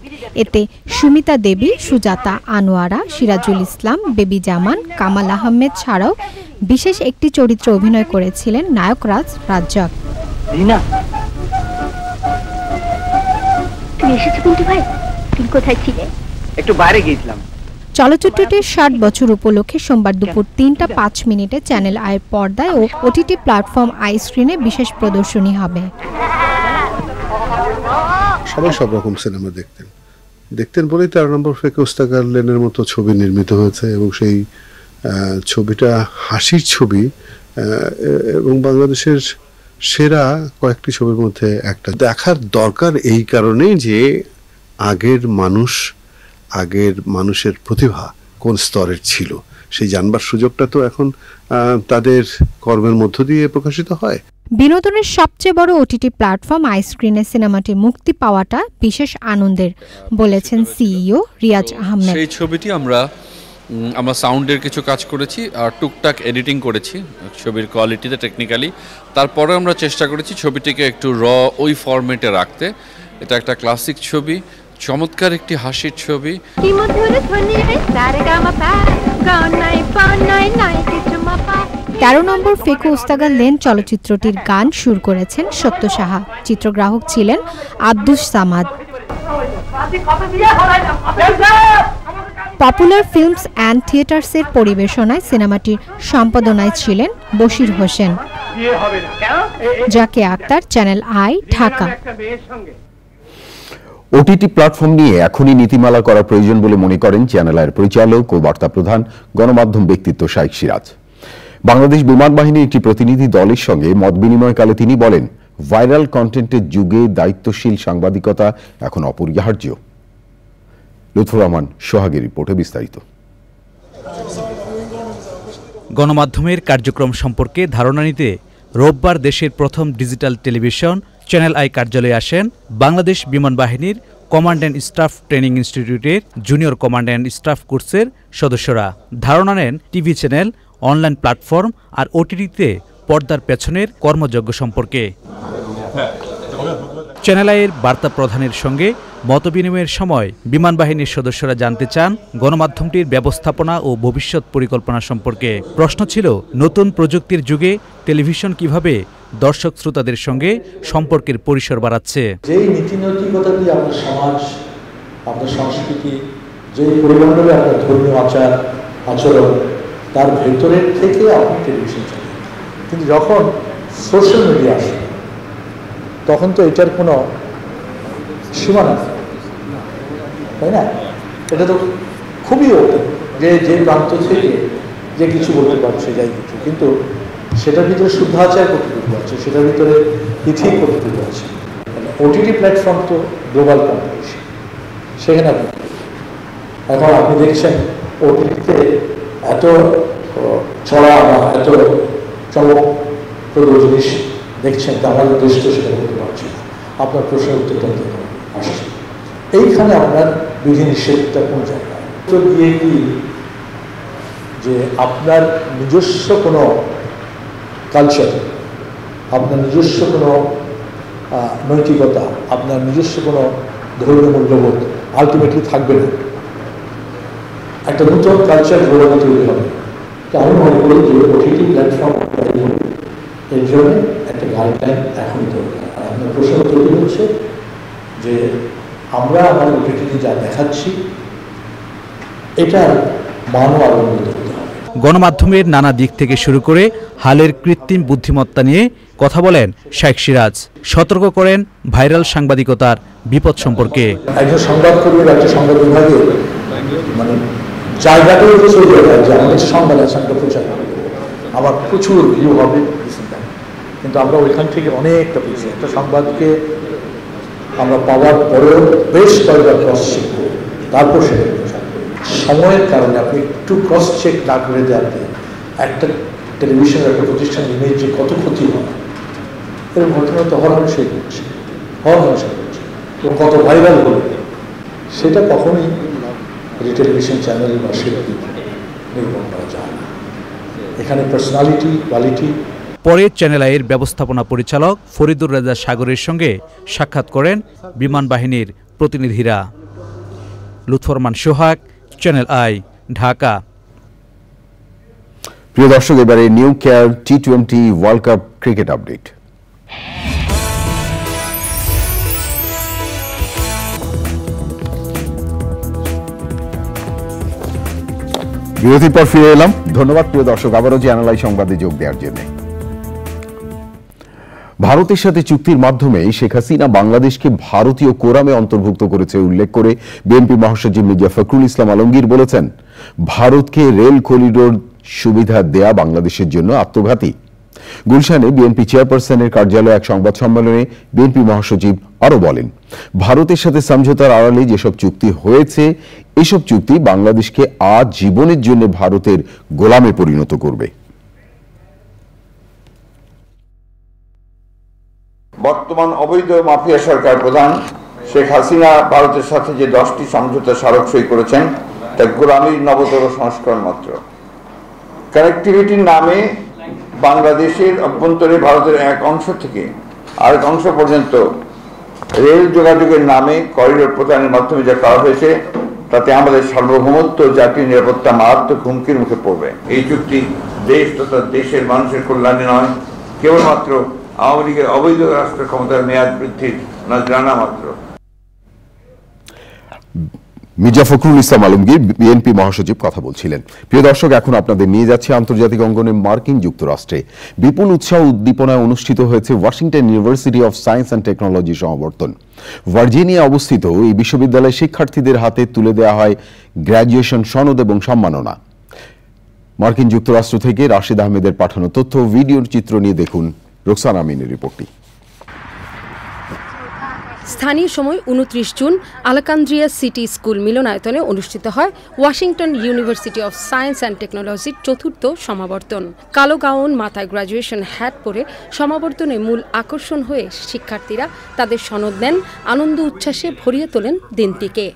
এতে সুমিতা দেবী, সুজাতা আনোয়ারা, সিরাজুল ইসলাম, বেবি জামান, কামাল আহমেদ ছাড়াও বিশেষ একটি চরিত্রে অভিনয় করেছিলেন নায়ক রাজ রাজ্জাক। একটু বাইরে গিয়েছিলাম। চলচ্চিত্রটির 60 বছর উপলক্ষে সোমবার দুপুর 3:05 চ্যানেল আইয়ের পর্দায় ও ওটিটি প্ল্যাটফর্ম আই স্ক্রিনে বিশেষ প্রদর্শনী হবে। সবাই সব রকম সিনেমা দেখতেন বলেই 13 নম্বর ফেকু ওস্তাগার লেনের মতো ছবি নির্মিত হয়েছে এবং সেই ছবিটা হাসির ছবি এবং বাংলাদেশের সেরা কয়েকটি ছবির মধ্যে একটা। দেখার দরকার এই কারণেই যে আগের মানুষের প্রতিভা কোন স্তরের ছিল সেই জানবার সুযোগটা তো এখন তাদের কর্মের মধ্য দিয়ে প্রকাশিত হয়। বিনোদনের সবচেয়ে বড় ওটিটি প্ল্যাটফর্ম আই স্ক্রিনে সিনেমাটি মুক্তি পাওয়াটা বিশেষ আনন্দের বলেছেন সিইও রিয়াজ আহমেদ। সেই ছবিটি আমরা সাউন্ডের কিছু কাজ করেছি আর টুকটাক এডিটিং করেছি ছবির কোয়ালিটিতে টেকনিক্যালি। তারপরে আমরা চেষ্টা করেছি ছবিটিকে একটু ওই ফরম্যাটে রাখতে। এটা একটা ক্লাসিক ছবি, চমৎকার একটি হাসির ছবি। 13 নম্বর ফেকু ওস্তাগার লেন চলচ্চিত্রটির গান সুর করেছেন সত্য সাহা। চিত্রগ্রাহক ছিলেন Abdus Samad. Popular films and থিয়েটার্সের পরিবেশনায় সিনেমাটির সম্পাদনায় ছিলেন Bashir Hossain. Zaki Akhtar, channel I, Dhaka. OTT platform নিয়ে এখনই নীতিমালা করা প্রয়োজন বলে মনে করেন চ্যানেল আইয়ের পরিচালক ও বার্তা প্রধান গণমাধ্যম ব্যক্তিত্ব শাইখ সিরাজ। বাংলাদেশ বিমান বাহিনীর একটি প্রতিনিধি দলের সঙ্গে মত বিনিময়কালে তিনি বলেন, ভাইরাল কন্টেন্টের যুগে দায়িত্বশীল সাংবাদিকতা এখন অপরিহার্য। লুৎফুর রহমান সোহাগের রিপোর্টে বিস্তারিত। গণমাধ্যমের কার্যক্রম সম্পর্কে ধারণা নিতে রোববার দেশের প্রথম ডিজিটাল টেলিভিশন চ্যানেল আই কার্যালয়ে আসেন বাংলাদেশ বিমান বাহিনীর কমান্ড অ্যান্ড স্টাফ ট্রেনিং ইনস্টিটিউটের জুনিয়র কমান্ড অ্যান্ড স্টাফ কোর্সের সদস্যরা। ধারণা নেন টিভি চ্যানেল, অনলাইন প্ল্যাটফর্ম আর ওটিটিতে পর্দার পেছনের কর্মযজ্ঞ সম্পর্কে। চ্যানেল আইয়ের বার্তা প্রধানের সঙ্গে মতবিনিময়ের সময় বিমান বাহিনীর সদস্যরা জানতে চান গণমাধ্যমটির ব্যবস্থাপনা ও ভবিষ্যৎ পরিকল্পনা সম্পর্কে। প্রশ্ন ছিল, নতুন প্রযুক্তির যুগে টেলিভিশন কিভাবে দর্শক শ্রোতাদের সঙ্গে সম্পর্কের পরিসর বাড়াচ্ছে। যেই নীতি নৈতিকতা দিয়ে আপনার সমাজ, আপনার সংস্কৃতি, যেই পরিমণ্ডলে আপনার ধর্মীয় আচরণ, তার ভেতরের থেকে আপনি টেলিভিশন চালান। কিন্তু যখন সোশ্যাল মিডিয়া আসে তখন তো এটার কোনো সীমানা নেই, তাই না? এটা তো খুবই ওপেন, যে প্রান্ত থেকে যে কিছু বলতে পারছে যাই কিছু, কিন্তু সেটার ভিতরে শুদ্ধাচার কতটুকু আছে, সেটার ভিতরে ইথিক কতটুকু আছে। ওটিটি প্ল্যাটফর্ম তো গ্লোবাল কম্পিটিশন, সেখানে আপনি এখন আপনি দেখছেন ওটিটিতে এত ছড়া বা এত চমকপ্রদ জিনিস দেখছেন, তা আমাদের দেশ তো সেটা করতে পারছে না। আপনার প্রশ্নের উত্তরটা আসছে, এইখানে আপনার বিধিনিষেধটা কোন জায়গায় গিয়ে কি যে আপনার নিজস্ব কোনো কালচার, আপনার নিজস্ব কোনো নৈতিকতা, আপনার নিজস্ব কোনো ধর্মীয় মূল্যবোধ আলটিমেটলি থাকবে না। একটা নতুন কালচার গ্লোবালি তৈরি হবে। আমি মনে করি যে ওটিটি প্ল্যাটফর্ম এর জন্য একটা গাইডলাইন এখন দরকার। আপনার প্রশ্ন তৈরি হচ্ছে যে আমরা আমাদের ওটিটিতে যা দেখাচ্ছি এটার মানও আরো উন্নত হতে হবে। গণমাধ্যমের নানা দিক থেকে শুরু করে হালের কৃত্রিম বুদ্ধিমত্তা নিয়ে কথা বলেন শেখ সিরাজ। সতর্ক করেন ভাইরাল সাংবাদিকতার বিপদ সম্পর্কে। একজন সংবাদকর্মী রাজ্য সংবাদ বিভাগে মানে জায়গাটাও চলে যায় যে আমাদের সংবাদ আছে আমরা প্রচার করবো, আমার প্রচুর ভিউ হবে, কিন্তু আমরা ওইখান থেকে অনেকটা পেয়েছি। একটা সংবাদকে আমরা পাওয়ার পরেও বেশ কয়েকবার ক্রস চেক করি, তারপর সেটা প্রচার করি। সময়ের কারণে আপনি একটু ক্রস চেক না করে দেওয়াতে একটা টেলিভিশনের একটা প্রতিষ্ঠানের ইমেজ যে কত ক্ষতি হয়, এরকম ঘটনা তো হরহামেশাই ঘটছে, হরহামেশাই ঘটছে। এবং কত ভাইরাল হলে সেটা কখনোই টেলিভিশন চ্যানেল বা শিল্পী নির্ভর করা যায় না। এখানে পার্সোনালিটি, কোয়ালিটি। পরে চ্যানেল আইয়ের ব্যবস্থাপনা পরিচালক ফরিদুর রেজা সাগরের সঙ্গে সাক্ষাৎ করেন বিমান বাহিনীর প্রতিনিধিরা। Lutforman Sohag, channel I, Dhaka. প্রিয় দর্শক, এবারে নিউ কেয়ার টি-20 ওয়ার্ল্ড কাপ ক্রিকেট আপডেট। বিরতির পর ফিরে এলাম। ধন্যবাদ প্রিয় দর্শক আবারও চ্যানেল আই সংবাদে যোগ দেওয়ার জন্য। ভারতের সাথে চুক্তির মাধ্যমে শেখ হাসিনা বাংলাদেশকে ভারতীয় কোরামে অন্তর্ভুক্ত করেছে উল্লেখ করে বিএনপি মহাসচিব মির্জা ফখরুল ইসলাম আলমগীর বলেছেন, ভারতকে রেল করিডোর সুবিধা দেয়া বাংলাদেশের জন্য আত্মঘাতী। গুলশানে বিএনপি চেয়ারপারসনের কার্যালয়ে এক সংবাদ সম্মেলনে বিএনপি মহাসচিব আরো বলেন, ভারতের সাথে সমঝোতার আড়ালে যেসব চুক্তি হয়েছে এসব চুক্তি বাংলাদেশকে আজীবনের জন্য ভারতের গোলামে পরিণত করবে। বর্তমান অবৈধ মাফিয়া সরকার প্রধান শেখ হাসিনা ভারতের সাথে যে 10টি সমঝোতা স্মারক সই করেছেন তা গোলামির নবতর সংস্করণ মাত্র। কানেক্টিভিটির নামে বাংলাদেশের অভ্যন্তরে ভারতের এক অংশ থেকে আরেক অংশ পর্যন্ত রেল যোগাযোগের নামে করিডোর প্রদানের মাধ্যমে যা করা হয়েছে তাতে আমাদের সার্বভৌমত্ব, জাতীয় নিরাপত্তা মারাত্মক হুমকির মুখে পড়বে। এই চুক্তি দেশ তথা দেশের মানুষের কল্যাণে নয়, কেবলমাত্র আওয়ামী লীগের অবৈধ রাষ্ট্র ক্ষমতার মেয়াদ বৃদ্ধির নজরানা মাত্র। মির্জা ফখরুল ইসলাম আলমগীর বিএনপি মহাসচিব কথা বলছিলেন। প্রিয় দর্শক, এখন আপনাদের নিয়ে যাচ্ছে আন্তর্জাতিক অঙ্গনে মার্কিন যুক্তরাষ্ট্রে বিপুল উৎসাহ উদ্দীপনায় অনুষ্ঠিত হয়েছে Washington university of science and technology সমাবর্তন। ভার্জিনিয়া অবস্থিত এই বিশ্ববিদ্যালয়ের শিক্ষার্থীদের হাতে তুলে দেওয়া হয় গ্র্যাজুয়েশন সনদ এবং সম্মাননা। মার্কিন যুক্তরাষ্ট্র থেকে রাশিদ আহমেদের পাঠানো তথ্য ও ভিডিওর চিত্র নিয়ে দেখুন রোকসানা আমিনের রিপোর্টটি। স্থানীয় সময় 29 জুন আলেকান্দ্রিয়া সিটি স্কুল মিলনায়তনে অনুষ্ঠিত হয় Washington university of science and টেকনোলজির 4র্থ সমাবর্তন। কালো গাউন, মাথায় গ্র্যাজুয়েশন হ্যাট পরে সমাবর্তনে মূল আকর্ষণ হয়ে শিক্ষার্থীরা তাদের সনদ নেন, আনন্দ উচ্ছ্বাসে ভরিয়ে তোলেন দিনটিকে।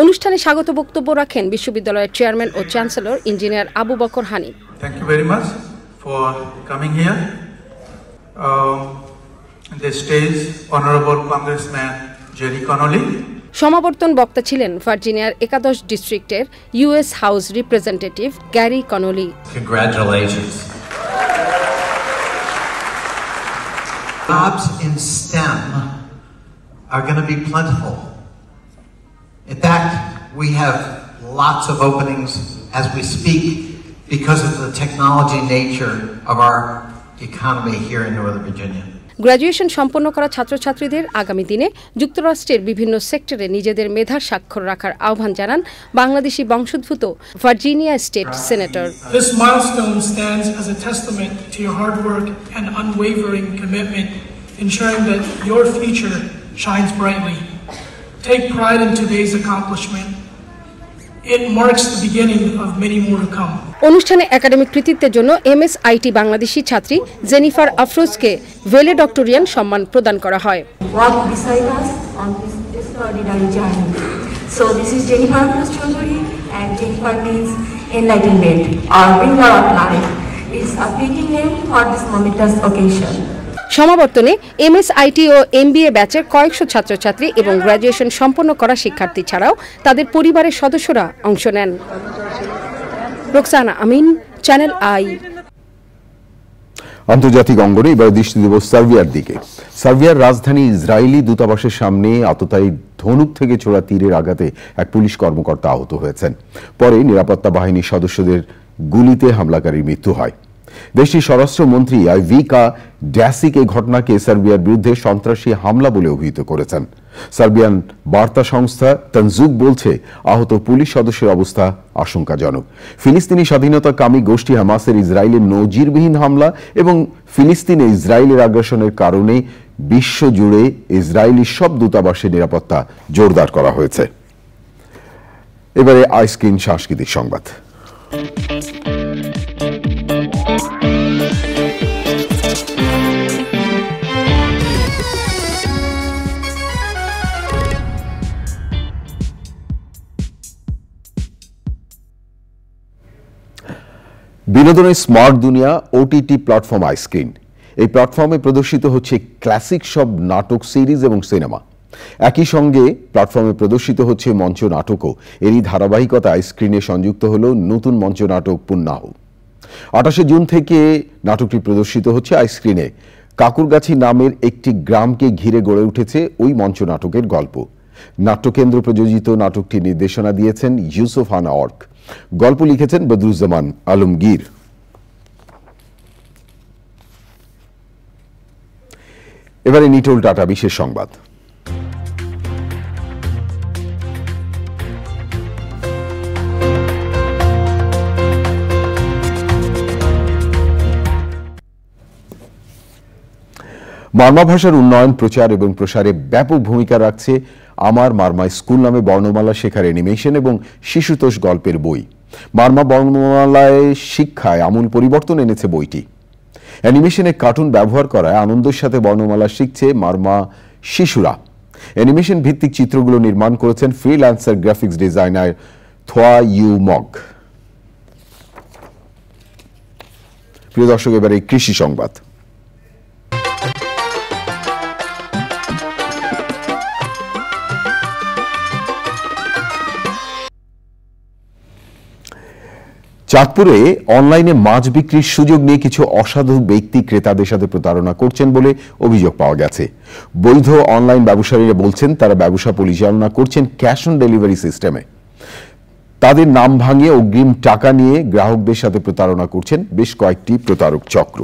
অনুষ্ঠানে স্বাগত বক্তব্য রাখেন বিশ্ববিদ্যালয়ের চেয়ারম্যান ও chancellor engineer Abu Bakar Hanif. Thank you very much for coming here. The stage, Honorable Congressman Jerry Connolly. সমাবর্তন বক্তা ছিলেন ভার্জিনিয়ার 11 ডিস্ট্রিক্টের US House representative Gerry Connolly. Congratulations. Jobs in STEM are going to be plentiful. In fact, we have lots of openings as we speak because of the technology nature of our economy here in Northern Virginia. Graduation সম্পন্ন করা ছাত্রছাত্রীদের আগামী দিনে যুক্তরাষ্ট্রের বিভিন্ন সেক্টরে নিজেদের মেধার স্বাক্ষর রাখার আহ্বান জানান বাংলাদেশি বংশোদ্ভূত Virginia state senator. This milestone stands as a testament to your hard work and unwavering commitment, ensuring that your future shines brightly. Take pride in today's accomplishment. It marks the beginning of many more to come. অনুষ্ঠানে academic কৃতিত্বের জন্য MSIT Bangladeshi ছাত্রী Jennifer আফরোজকে ভ্যালেডক্টোরিয়ান সম্মান প্রদান করা হয়। Walk beside us on this extraordinary journey. So this is Jennifer Afroz-Choudhury, and Jennifer means enlightenment or bringer of life. It's a fitting name for this momentous occasion. সমাবর্তনে MSIT ও MBA ব্যাচের কয়েকশো ছাত্রছাত্রী এবং graduation সম্পন্ন করা শিক্ষার্থী ছাড়াও তাদের পরিবারের সদস্যরা অংশ নেন। রোকসানা আমিন, চ্যানেল আই। আন্তর্জাতিক অঙ্গনে এবার দৃষ্টি দেব সার্বিয়ার দিকে। সার্বিয়ার রাজধানী ইসরায়েলি দূতাবাসের সামনে আততায়ী ধনুক থেকে ছোড়া তীরের আঘাতে এক পুলিশ কর্মকর্তা আহত হয়েছেন। পরে নিরাপত্তা বাহিনীর সদস্যদের গুলিতে হামলাকারীর মৃত্যু হয়। দেশটির স্বরাষ্ট্রমন্ত্রী আইভিকা ড্যাসিক এই ঘটনাকে সার্বিয়ার বিরুদ্ধে সন্ত্রাসী হামলা বলে অভিহিত করেছেন। সার্বিয়ান বার্তা সংস্থা তানজুক বলছে, আহত পুলিশ সদস্যের অবস্থা আশঙ্কাজনক। ফিলিস্তিনি স্বাধীনতাকামী গোষ্ঠী হামাসের ইসরায়েলের নজিরবিহীন হামলা এবং ফিলিস্তিনে ইসরায়েলের আগ্রাসনের কারণে বিশ্বজুড়ে ইসরায়েলি সব দূতাবাসের নিরাপত্তা জোরদার করা হয়েছে। এবারে আইস্ক্রিন সাংস্কৃতিক সংবাদ। বিনোদনের স্মার্ট দুনিয়া ওটিটি প্ল্যাটফর্ম আইস্ক্রিন। এই প্ল্যাটফর্মে প্রদর্শিত হচ্ছে ক্লাসিক সব নাটক, সিরিজ এবং সিনেমা। একই সঙ্গে প্ল্যাটফর্মে প্রদর্শিত হচ্ছে মঞ্চ নাটকও। এরই ধারাবাহিকতা আইস্ক্রিনে সংযুক্ত হল নতুন মঞ্চ নাটক পুন্নাহ। 28 জুন থেকে নাটকটি প্রদর্শিত হচ্ছে আইস্ক্রিনে। কাকুরগাছি নামের একটি গ্রামকে ঘিরে গড়ে উঠেছে ওই মঞ্চ নাটকের গল্প। নাট্যকেন্দ্র প্রযোজিত নাটকটির নির্দেশনা দিয়েছেন ইউসুফ হানা অর্ক। গল্প লিখেছেন বদরুজ্জামান আলমগীর। এবারে নিটোল টাটা বিশেষ সংবাদ। মারমা ভাষার উন্নয়ন, প্রচার এবং প্রসারে ব্যাপক ভূমিকা রাখছে আমার মারমা স্কুল নামে বর্ণমালা শেখার অ্যানিমেশন এবং শিশুতোষ গল্পের বই। মারমা বর্ণমালায় শিক্ষায় আমূল পরিবর্তন এনেছে বইটি। অ্যানিমেশনে কার্টুন ব্যবহার করায় আনন্দের সাথে বর্ণমালা শিখছে মারমা শিশুরা। অ্যানিমেশন ভিত্তিক চিত্রগুলো নির্মাণ করেছেন freelancer graphics designer Thoa U Mog. প্রিয় দর্শক, এবারে কৃষি সংবাদ। চাঁদপুরে অনলাইনে মাছ বিক্রির সুযোগ নিয়ে কিছু অসাধু ব্যক্তি ক্রেতাদের সাথে প্রতারণা করছেন বলে অভিযোগ পাওয়া গেছে। বৈধ অনলাইন ব্যবসায়ীরা বলছেন তারা ব্যবসা পরিচালনা করছেন ক্যাশ অন ডেলিভারি সিস্টেমে। তাদের নাম ভাঙিয়ে অগ্রিম টাকা নিয়ে গ্রাহকদের সাথে প্রতারণা করছেন বেশ কয়েকটি প্রতারক চক্র।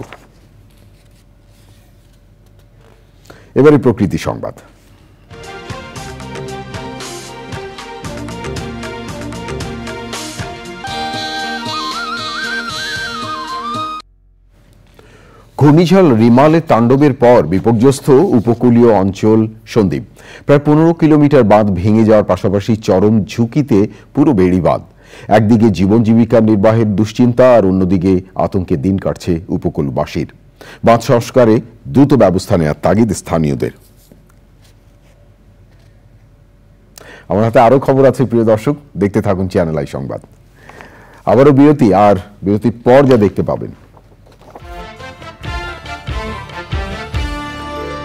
এবারে প্রকৃতি সংবাদ। ঘূর্ণিঝড় রিমালের তাণ্ডবের পর বিপর্যস্ত উপকূলীয় অঞ্চল সন্দ্বীপ। প্রায় 15 কিলোমিটার বাঁধ ভেঙে যাওয়ার পাশাপাশি চরম ঝুঁকিতে পুরো বেড়িবাঁধ। একদিকে জীবন জীবিকা নির্বাহের দুশ্চিন্তা, আর অন্যদিকে আতঙ্কে দিন কাটছে উপকূলবাসীর। বাঁধ সংস্কারে দ্রুত ব্যবস্থা নেওয়ার তাগিদ স্থানীয়দের। আমার হাতে আরো খবর আছে প্রিয় দর্শক, দেখতে থাকুন চ্যানেল আই সংবাদ। আবারও বিরতি, আর বিরতির পর যা দেখতে পাবেন।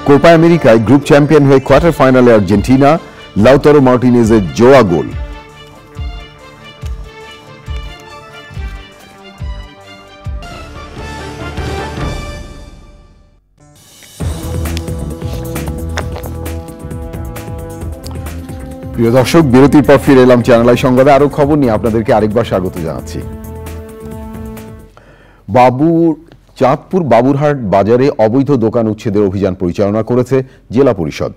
কোপা আমেরিকায় গ্রুপ চ্যাম্পিয়ন হয়ে কোয়ার্টার ফাইনালে আর্জেন্টিনা, লাউতারো মার্টিনেজের জোয়া গোল। প্রিয় দর্শক, বিরতির পর ফিরে এলাম চ্যানেল আই সংবাদে। আরো খবর নিয়ে আপনাদেরকে আরেকবার স্বাগত জানাচ্ছি। চাঁদপুর বাবুরহাট বাজারে অবৈধ দোকান উচ্ছেদের অভিযান পরিচালনা করেছে জেলা পরিষদ।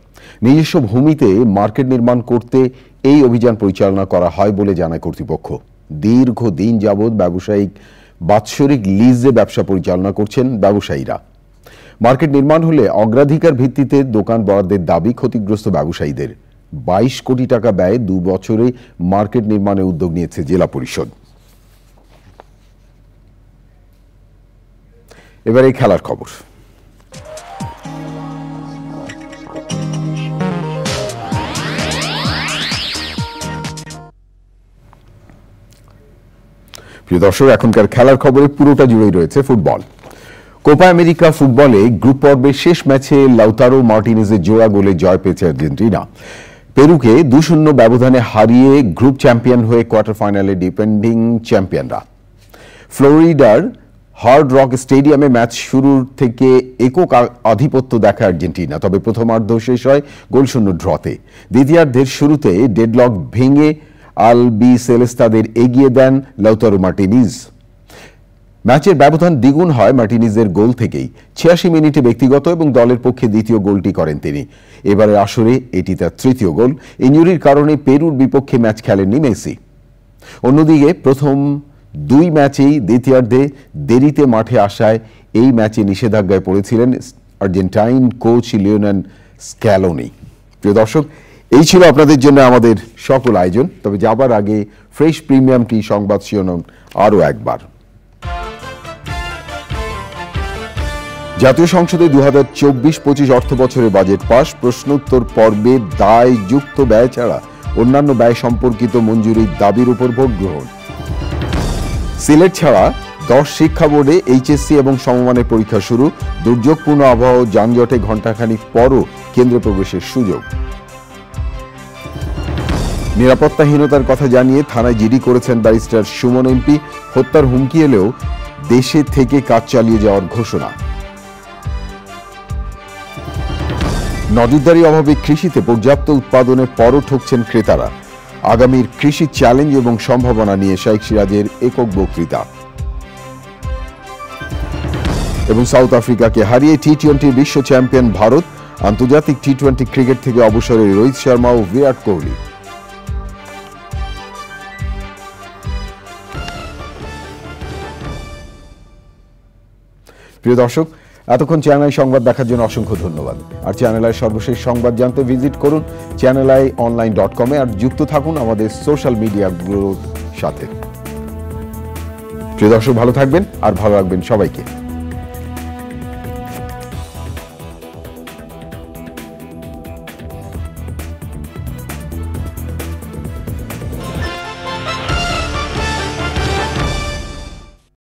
নিজস্ব ভূমিতে মার্কেট নির্মাণ করতে এই অভিযান পরিচালনা করা হয় বলে জানায় কর্তৃপক্ষ। দীর্ঘদিন যাবৎ ব্যবসায়িক বাৎসরিক লিজে ব্যবসা পরিচালনা করছেন ব্যবসায়ীরা। মার্কেট নির্মাণ হলে অগ্রাধিকার ভিত্তিতে দোকান বরাদ্দের দাবি ক্ষতিগ্রস্ত ব্যবসায়ীদের। 22 কোটি টাকা ব্যয়ে 2 বছরে মার্কেট নির্মাণের উদ্যোগ নিয়েছে জেলা পরিষদ। এবারে খেলার খবর। প্রিয় দর্শক, এখনকার খেলার খবরে পুরোটা জুড়েই রয়েছে ফুটবল। কোপা আমেরিকা ফুটবলে গ্রুপ পর্বের শেষ ম্যাচে লাউতারো মার্টিনেজের জোড়া গোলে জয় পেয়েছে আর্জেন্টিনা। পেরুকে 2-0 ব্যবধানে হারিয়ে গ্রুপ চ্যাম্পিয়ন হয়ে কোয়ার্টার ফাইনালে ডিফেন্ডিং চ্যাম্পিয়নরা। ফ্লোরিডার হার্ড রক স্টেডিয়ামে ম্যাচ শুরুর থেকে একক আধিপত্য দেখায় আর্জেন্টিনা, তবে প্রথমার্ধ শেষ হয় গোলশূন্য ড্রতে। দ্বিতীয়ার্ধের শুরুতে ডেডলক ভেঙে আলবি সেলেস্তাদের এগিয়ে দেন লাউতারো মার্টিনেজ। ম্যাচের ব্যবধান দ্বিগুণ হয় মার্টিনেজের গোল থেকেই। ৮৬ মিনিটে ব্যক্তিগত এবং দলের পক্ষে দ্বিতীয় গোলটি করেন তিনি। এবারের আসরে এটি তার তৃতীয় গোল। ইনজুরির কারণে পেরুর বিপক্ষে ম্যাচ খেলেননি মেসি। অন্যদিকে প্রথম দুই ম্যাচেই দ্বিতীয়ার্ধে দেরিতে মাঠে আসায় এই ম্যাচে নিষেধাজ্ঞায় পড়েছিলেন আর্জেন্টাইন কোচ লিওনেল স্ক্যালোনি। প্রিয় দর্শক, এই ছিল আপনাদের জন্য আমাদের সকল আয়োজন। তবে যাবার আগে ফ্রেশ প্রিমিয়াম টি সংবাদ শিরোনাম আরও একবার। জাতীয় সংসদে ২০২৪-২৫ অর্থ বছরের বাজেট পাস। প্রশ্নোত্তর পর্বে দায়যুক্ত ব্যয় ছাড়া অন্যান্য ব্যয় সম্পর্কিত মঞ্জুরির দাবির উপর ভোট গ্রহণ। সিলেট ছাড়া 10 শিক্ষা বোর্ডে এইচএসসি এবং সমমানের পরীক্ষা শুরু। দুর্যোগপূর্ণ আবহাওয়া ও যানজটে ঘণ্টাখানিক পরও কেন্দ্রে প্রবেশের সুযোগ। নিরাপত্তাহীনতার কথা জানিয়ে থানায় জিডি করেছেন ব্যারিস্টার সুমন এমপি। হত্যার হুমকি এলেও দেশে থেকে কাজ চালিয়ে যাওয়ার ঘোষণা। নজরদারি অভাবে কৃষিতে পর্যাপ্ত উৎপাদনের পরও ঠকছেন ক্রেতারা। আগামীর কৃষি চ্যালেঞ্জ এবং সম্ভাবনা নিয়ে শাইখ সিরাজের একক বক্তৃতা। এবং সাউথ আফ্রিকাকে হারিয়ে টি-20 বিশ্ব চ্যাম্পিয়ন ভারত। আন্তর্জাতিক টি-20 ক্রিকেট থেকে অবসরে রোহিত শর্মা ও বিরাট কোহলি। প্রিয় দর্শক, এতক্ষণ চ্যানেল আই সংবাদ দেখার জন্য অসংখ্য ধন্যবাদ। আর চ্যানেল আই সর্বশেষ সংবাদ জানতে ভিজিট করুন channelionline.com আর যুক্ত থাকুন আমাদের সোশ্যাল মিডিয়াগুলোর সাথে। প্রিয় দর্শক, ভালো থাকবেন আর ভালো রাখবেন সবাইকে।